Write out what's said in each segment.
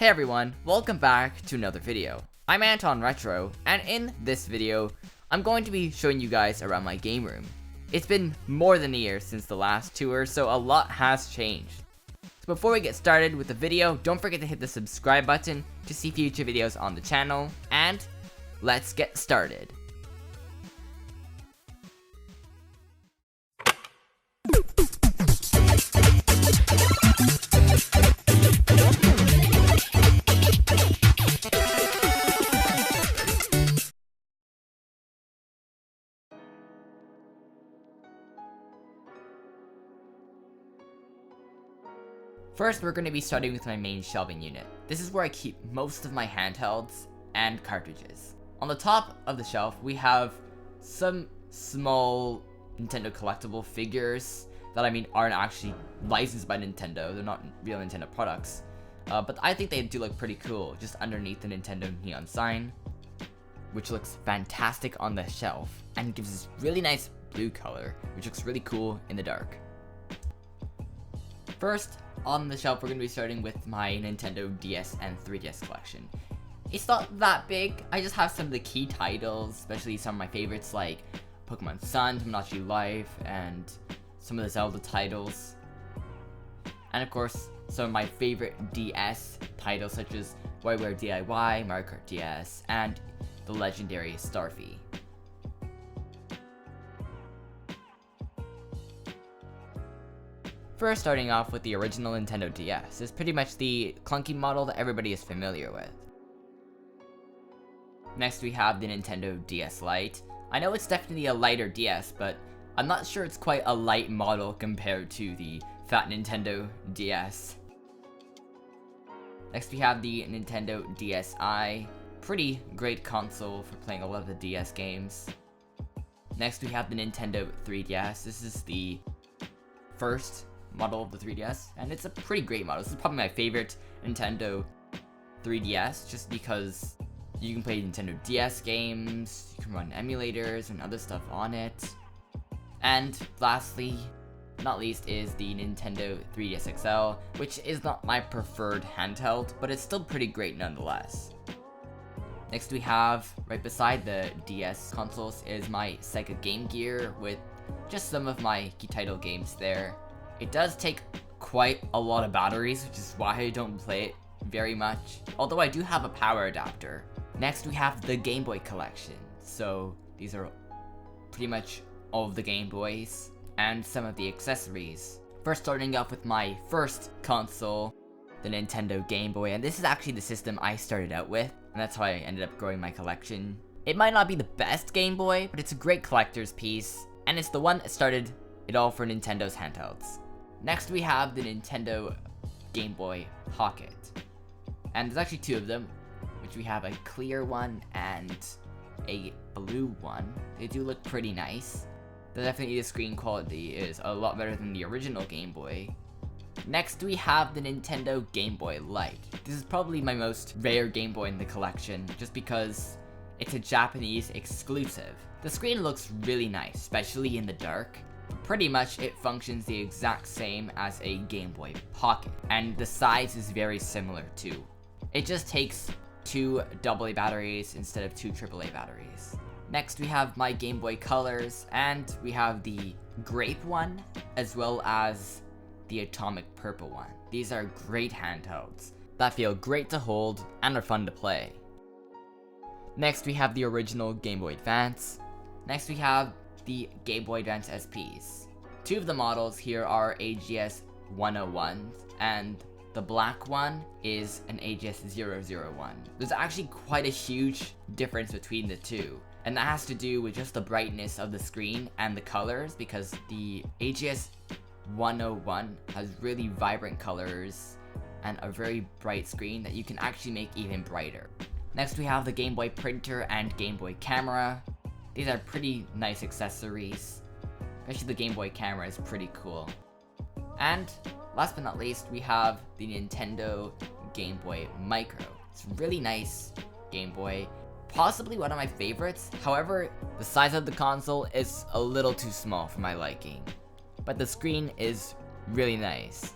Hey everyone, welcome back to another video. I'm Anton Retro, and in this video, I'm going to be showing you guys around my game room. It's been more than a year since the last tour, so a lot has changed. So before we get started with the video, don't forget to hit the subscribe button to see future videos on the channel, and let's get started. First, we're going to be starting with my main shelving unit. This is where I keep most of my handhelds and cartridges. On the top of the shelf, we have some small Nintendo collectible figures that aren't actually licensed by Nintendo. They're not real Nintendo products. But I think they do look pretty cool just underneath the Nintendo neon sign, which looks fantastic on the shelf and gives this really nice blue color, which looks really cool in the dark. First, on the shelf, we're going to be starting with my Nintendo DS and 3DS collection. It's not that big. I just have some of the key titles, especially some of my favorites like Pokemon Sun, Tomodachi Life, and some of the Zelda titles. And of course, some of my favorite DS titles such as WarioWare DIY, Mario Kart DS, and the legendary Starfy. First, starting off with the original Nintendo DS. It's pretty much the clunky model that everybody is familiar with. Next, we have the Nintendo DS Lite. I know it's definitely a lighter DS, but I'm not sure it's quite a light model compared to the fat Nintendo DS. Next, we have the Nintendo DSi. Pretty great console for playing a lot of the DS games. Next, we have the Nintendo 3DS. This is the first model of the 3DS, and it's a pretty great model. This is probably my favorite Nintendo 3DS, just because you can play Nintendo DS games, you can run emulators and other stuff on it. And lastly, not least, is the Nintendo 3DS XL, which is not my preferred handheld, but it's still pretty great nonetheless. Next we have, right beside the DS consoles, is my Sega Game Gear with just some of my key title games there. It does take quite a lot of batteries, which is why I don't play it very much, although I do have a power adapter. Next we have the Game Boy collection, so these are pretty much all of the Game Boys and some of the accessories. First, starting off with my first console, the Nintendo Game Boy, and this is actually the system I started out with, and that's how I ended up growing my collection. It might not be the best Game Boy, but it's a great collector's piece, and it's the one that started it all for Nintendo's handhelds. Next we have the Nintendo Game Boy Pocket, and there's actually two of them, which we have a clear one and a blue one. They do look pretty nice. Definitely the screen quality is a lot better than the original Game Boy. Next we have the Nintendo Game Boy Lite. This is probably my most rare Game Boy in the collection, just because it's a Japanese exclusive. The screen looks really nice, especially in the dark. Pretty much it functions the exact same as a Game Boy Pocket, and the size is very similar too. It just takes 2 AA batteries instead of 2 AAA batteries. Next we have my Game Boy Colors, and we have the grape one as well as the atomic purple one. These are great handhelds that feel great to hold and are fun to play. Next we have the original Game Boy Advance. Next we have the Game Boy Advance SPs. Two of the models here are AGS 101, and the black one is an AGS 001. There's actually quite a huge difference between the two, and that has to do with just the brightness of the screen and the colors, because the AGS 101 has really vibrant colors and a very bright screen that you can actually make even brighter. Next we have the Game Boy Printer and Game Boy Camera. These are pretty nice accessories, especially the Game Boy camera is pretty cool. And last but not least, we have the Nintendo Game Boy Micro. It's a really nice Game Boy, possibly one of my favorites. However, the size of the console is a little too small for my liking, but the screen is really nice.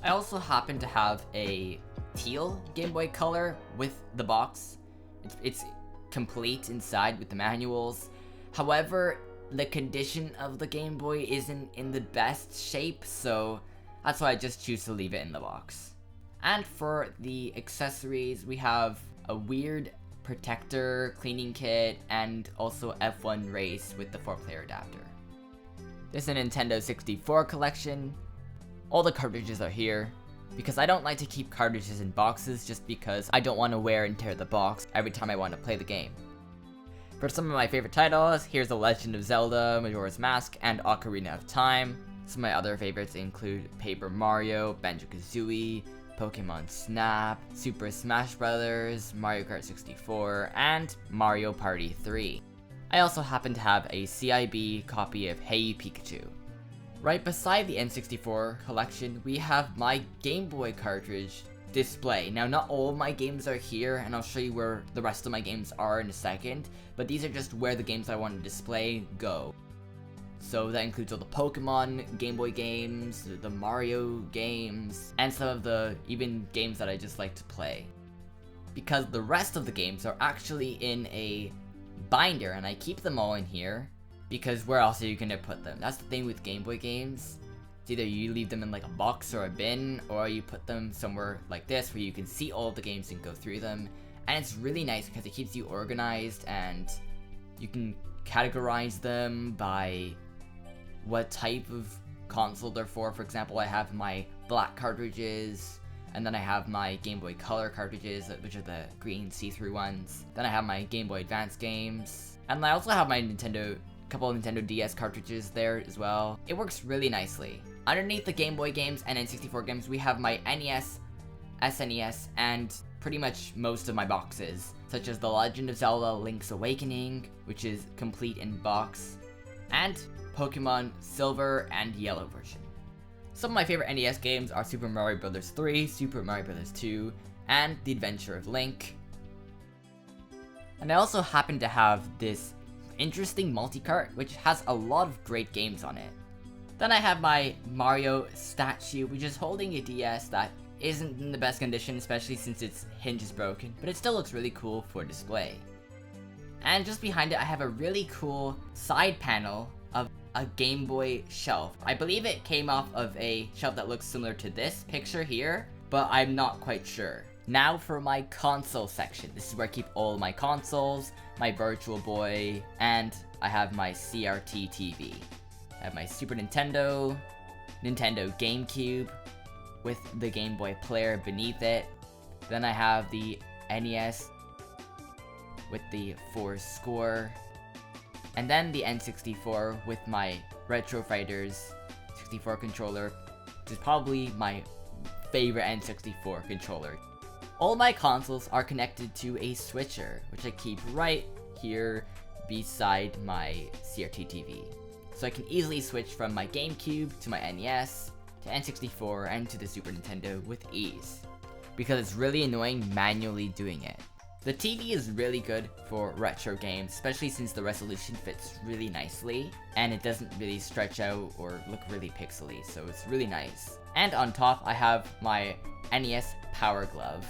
I also happen to have a teal Game Boy Color with the box. It's complete inside with the manuals. However, the condition of the Game Boy isn't in the best shape, so that's why I just choose to leave it in the box. And for the accessories, we have a weird protector, cleaning kit, and also F1 race with the 4-player adapter. This is a Nintendo 64 collection. All the cartridges are here, because I don't like to keep cartridges in boxes just because I don't want to wear and tear the box every time I want to play the game. For some of my favorite titles, here's The Legend of Zelda, Majora's Mask, and Ocarina of Time. Some of my other favorites include Paper Mario, Banjo-Kazooie, Pokemon Snap, Super Smash Bros., Mario Kart 64, and Mario Party 3. I also happen to have a CIB copy of Hey You Pikachu. Right beside the N64 collection, we have my Game Boy cartridge display. Now, not all of my games are here, and I'll show you where the rest of my games are in a second, but these are just where the games I want to display go. So that includes all the Pokemon Game Boy games, the Mario games, and some of the even games that I just like to play. Because the rest of the games are actually in a binder, and I keep them all in here, because where else are you going to put them? That's the thing with Game Boy games. It's either you leave them in like a box or a bin, or you put them somewhere like this where you can see all of the games and go through them. And it's really nice because it keeps you organized, and you can categorize them by what type of console they're for. For example, I have my black cartridges, and then I have my Game Boy Color cartridges, which are the green see-through ones. Then I have my Game Boy Advance games, and I also have my couple of Nintendo DS cartridges there as well. It works really nicely. Underneath the Game Boy games and N64 games, we have my NES, SNES, and pretty much most of my boxes, such as The Legend of Zelda Link's Awakening, which is complete in box, and Pokemon Silver and Yellow version. Some of my favorite NES games are Super Mario Bros. 3, Super Mario Bros. 2, and The Adventure of Link. And I also happen to have this interesting multi-cart, which has a lot of great games on it. Then I have my Mario statue, which is holding a DS that isn't in the best condition, especially since its hinge is broken, but it still looks really cool for display. And just behind it, I have a really cool side panel of a Game Boy shelf. I believe it came off of a shelf that looks similar to this picture here, but I'm not quite sure. Now for my console section. This is where I keep all of my consoles, my Virtual Boy, and I have my CRT TV. I have my Super Nintendo, Nintendo GameCube, with the Game Boy player beneath it. Then I have the NES with the 4-score, and then the N64 with my Retro Fighters 64 controller, which is probably my favorite N64 controller. All my consoles are connected to a switcher, which I keep right here beside my CRT TV. So I can easily switch from my GameCube to my NES, to N64, and to the Super Nintendo with ease, because it's really annoying manually doing it. The TV is really good for retro games, especially since the resolution fits really nicely, and it doesn't really stretch out or look really pixely, so it's really nice. And on top, I have my NES Power Glove.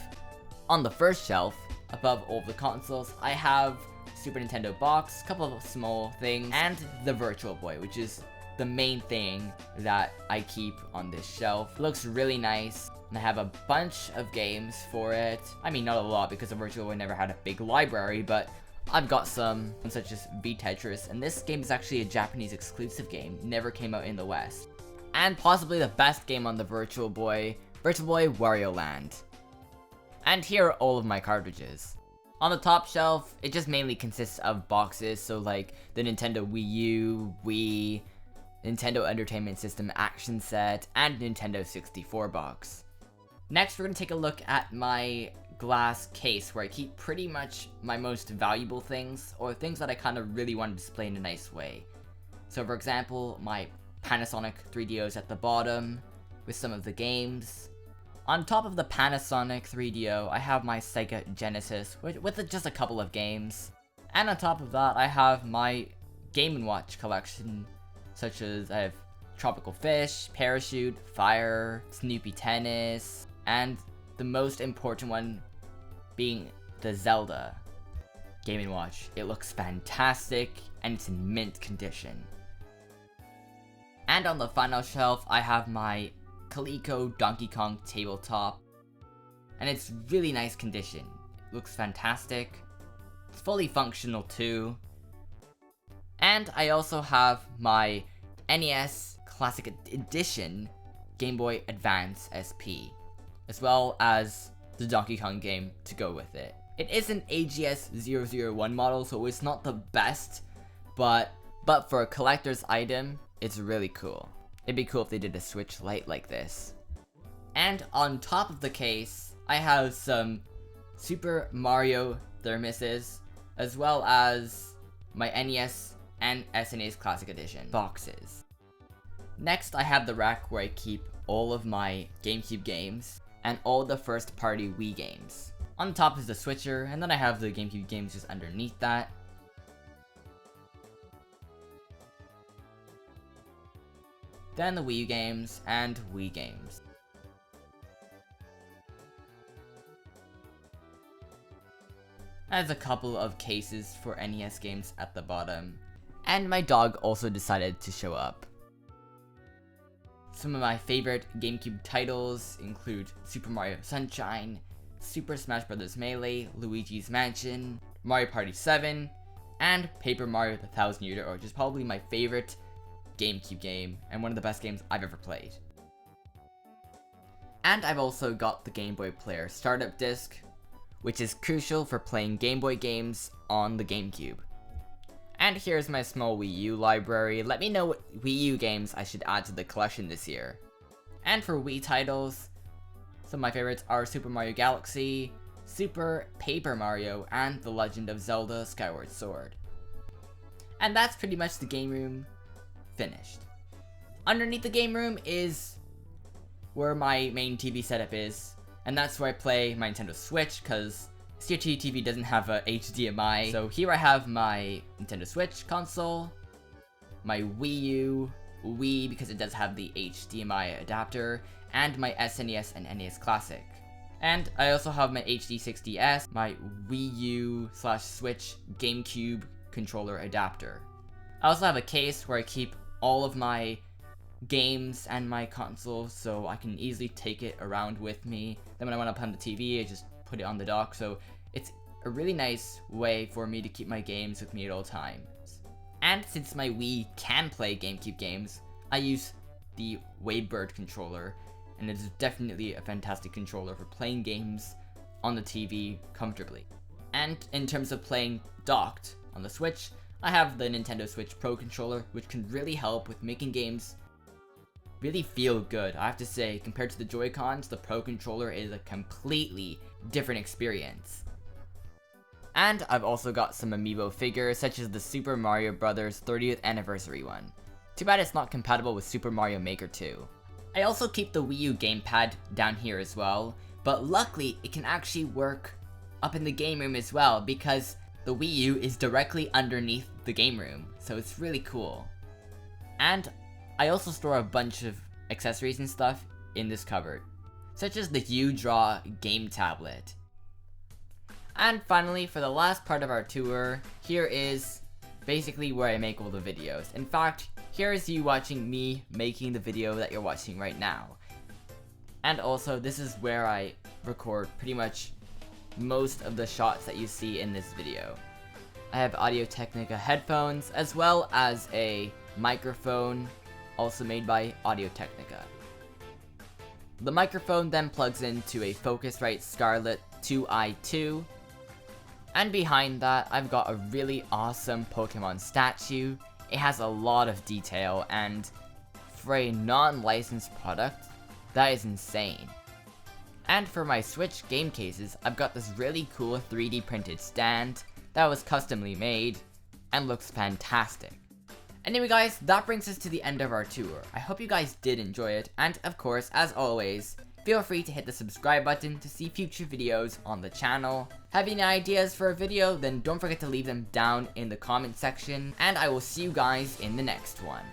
On the first shelf, above all the consoles, I have Super Nintendo box, a couple of small things, and the Virtual Boy, which is the main thing that I keep on this shelf. It looks really nice, and I have a bunch of games for it. I mean, not a lot, because the Virtual Boy never had a big library, but I've got some, such as V-Tetris, and this game is actually a Japanese exclusive game, never came out in the West. And possibly the best game on the Virtual Boy Wario Land. And here are all of my cartridges. On the top shelf, it just mainly consists of boxes, so like the Nintendo Wii U, Wii, Nintendo Entertainment System Action Set, and Nintendo 64 box. Next, we're going to take a look at my glass case, where I keep pretty much my most valuable things, or things that I kind of really want to display in a nice way. So for example, my Panasonic 3DOs at the bottom, with some of the games. On top of the Panasonic 3DO, I have my Sega Genesis, with just a couple of games. And on top of that, I have my Game & Watch collection, such as I have Tropical Fish, Parachute, Fire, Snoopy Tennis, and the most important one being the Zelda Game & Watch. It looks fantastic and it's in mint condition. And on the final shelf, I have my Coleco Donkey Kong tabletop, and it's really nice condition. It looks fantastic. It's fully functional too. And I also have my NES Classic Edition Game Boy Advance SP, as well as the Donkey Kong game to go with it. It is an AGS-001 model, so it's not the best, but for a collector's item, it's really cool. It'd be cool if they did a Switch Lite like this. And on top of the case, I have some Super Mario thermoses, as well as my NES and SNES Classic Edition boxes. Next, I have the rack where I keep all of my GameCube games and all the first-party Wii games. On top is the switcher, and then I have the GameCube games just underneath that. Then the Wii U games and Wii games. There's a couple of cases for NES games at the bottom. And my dog also decided to show up. Some of my favorite GameCube titles include Super Mario Sunshine, Super Smash Bros. Melee, Luigi's Mansion, Mario Party 7, and Paper Mario The Thousand Year Door, which is probably my favorite GameCube game and one of the best games I've ever played. And I've also got the Game Boy Player Startup Disc, which is crucial for playing Game Boy games on the GameCube. And here's my small Wii U library. Let me know what Wii U games I should add to the collection this year. And for Wii titles, some of my favorites are Super Mario Galaxy, Super Paper Mario, and The Legend of Zelda Skyward Sword. And that's pretty much the game room finished. Underneath the game room is where my main TV setup is, and that's where I play my Nintendo Switch, because CRT TV doesn't have a HDMI. So here I have my Nintendo Switch console, my Wii U, Wii because it does have the HDMI adapter, and my SNES and NES Classic. And I also have my HD60S, my Wii U/Switch GameCube controller adapter. I also have a case where I keep all of my games and my consoles, so I can easily take it around with me. Then when I want to put on the TV, I just put it on the dock, so it's a really nice way for me to keep my games with me at all times. And since my Wii can play GameCube games, I use the Wavebird controller, and it's definitely a fantastic controller for playing games on the TV comfortably. And in terms of playing docked on the Switch, I have the Nintendo Switch Pro controller, which can really help with making games really feel good. I have to say, compared to the Joy-Cons, the Pro controller is a completely different experience. And I've also got some amiibo figures, such as the Super Mario Bros. 30th anniversary one. Too bad it's not compatible with Super Mario Maker 2. I also keep the Wii U gamepad down here as well, but luckily it can actually work up in the game room as well, because the Wii U is directly underneath the game room, so it's really cool. And I also store a bunch of accessories and stuff in this cupboard, such as the U-Draw game tablet. And finally, for the last part of our tour, here is basically where I make all the videos. In fact, here is you watching me making the video that you're watching right now. And also, this is where I record pretty much most of the shots that you see in this video. I have Audio-Technica headphones, as well as a microphone, also made by Audio-Technica. The microphone then plugs into a Focusrite Scarlett 2i2, and behind that I've got a really awesome Pokemon statue. It has a lot of detail, and for a non-licensed product, that is insane. And for my Switch game cases, I've got this really cool 3D printed stand that was customly made and looks fantastic. Anyway guys, that brings us to the end of our tour. I hope you guys did enjoy it, and of course, as always, feel free to hit the subscribe button to see future videos on the channel. Have any ideas for a video? Then don't forget to leave them down in the comment section, and I will see you guys in the next one.